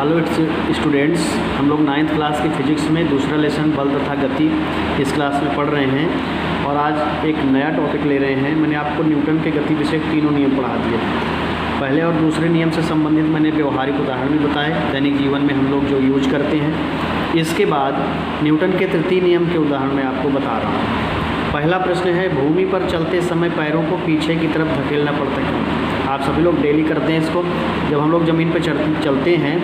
Hello students, हम लोग 9th class की फिजिक्स में दूसरा लेसन बल तथा गति इस क्लास में पढ़ रहे हैं और आज एक नया टॉपिक ले रहे हैं। मैंने आपको न्यूटन के गति विषय के तीनों नियम पढ़ा दिए। पहले और दूसरे नियम से संबंधित मैंने व्यवहारिक उदाहरण भी बताए, दैनिक जीवन में हम लोग जो यूज करते हैं। इसके बाद न्यूटन के तृतीय नियम के उदाहरण मैं आपको बता रहा हूँ। पहला प्रश्न है, भूमि पर चलते समय पैरों को पीछे की तरफ धकेलना पड़ता है। आप सभी लोग डेली करते हैं इसको। जब हम लोग ज़मीन पर चलते हैं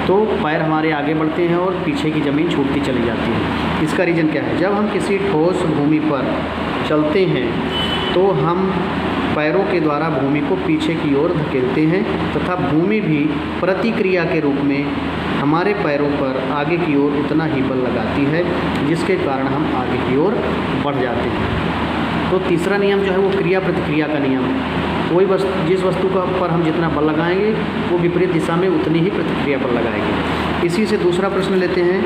तो पैर हमारे आगे बढ़ते हैं और पीछे की ज़मीन छूटती चली जाती है। इसका रीज़न क्या है? जब हम किसी ठोस भूमि पर चलते हैं तो हम पैरों के द्वारा भूमि को पीछे की ओर धकेलते हैं तथा भूमि भी प्रतिक्रिया के रूप में हमारे पैरों पर आगे की ओर उतना ही बल लगाती है, जिसके कारण हम आगे की ओर बढ़ जाते हैं। तो तीसरा नियम जो है वो क्रिया प्रतिक्रिया का नियम है। कोई जिस वस्तु का पर हम जितना बल लगाएंगे वो विपरीत दिशा में उतनी ही प्रतिक्रिया बल लगाएंगे। इसी से दूसरा प्रश्न लेते हैं।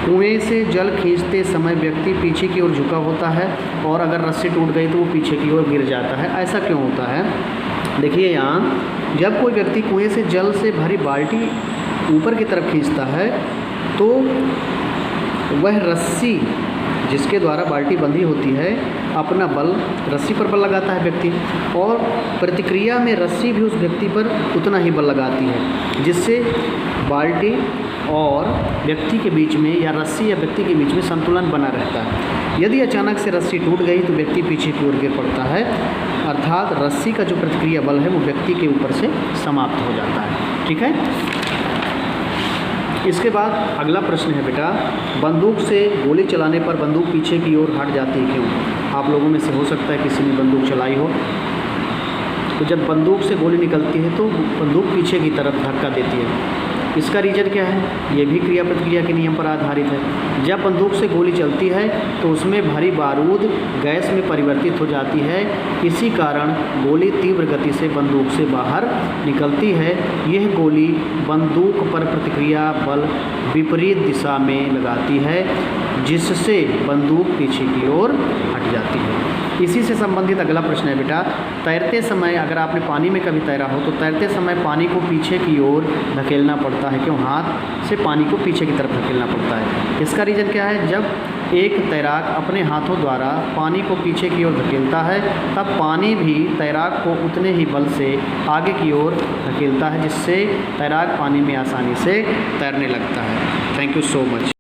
कुएं से जल खींचते समय व्यक्ति पीछे की ओर झुका होता है और अगर रस्सी टूट गई तो वो पीछे की ओर गिर जाता है। ऐसा क्यों होता है? देखिए, यहाँ जब कोई व्यक्ति कुएं से जल से भरी बाल्टी ऊपर की तरफ खींचता है तो वह रस्सी जिसके द्वारा बाल्टी बंधी होती है अपना बल रस्सी पर बल लगाता है व्यक्ति, और प्रतिक्रिया में रस्सी भी उस व्यक्ति पर उतना ही बल लगाती है, जिससे बाल्टी और व्यक्ति के बीच में या रस्सी या व्यक्ति के बीच में संतुलन बना रहता है। यदि अचानक से रस्सी टूट गई तो व्यक्ति पीछे की ओर गिर पड़ता है, अर्थात रस्सी का जो प्रतिक्रिया बल है वो व्यक्ति के ऊपर से समाप्त हो जाता है। ठीक है। इसके बाद अगला प्रश्न है बेटा, बंदूक से गोली चलाने पर बंदूक पीछे की ओर हट जाती है, क्यों? आप लोगों में से हो सकता है किसी ने बंदूक चलाई हो। तो जब बंदूक से गोली निकलती है तो बंदूक पीछे की तरफ धक्का देती है। इसका रीज़न क्या है? ये भी क्रिया प्रतिक्रिया के नियम पर आधारित है। जब बंदूक से गोली चलती है तो उसमें भरी बारूद गैस में परिवर्तित हो जाती है। इसी कारण गोली तीव्र गति से बंदूक से बाहर निकलती है। यह गोली बंदूक पर प्रतिक्रिया बल विपरीत दिशा में लगाती है, जिससे बंदूक पीछे की ओर हट जाती है। इसी से संबंधित अगला प्रश्न है बेटा, तैरते समय अगर आपने पानी में कभी तैरा हो तो तैरते समय पानी को पीछे की ओर धकेलना पड़ता है, क्यों? हाथ से पानी को पीछे की तरफ धकेलना पड़ता है। इसका रीज़न क्या है? जब एक तैराक अपने हाथों द्वारा पानी को पीछे की ओर धकेलता है तब पानी भी तैराक को उतने ही बल से आगे की ओर धकेलता है, जिससे तैराक पानी में आसानी से तैरने लगता है। Thank you so much.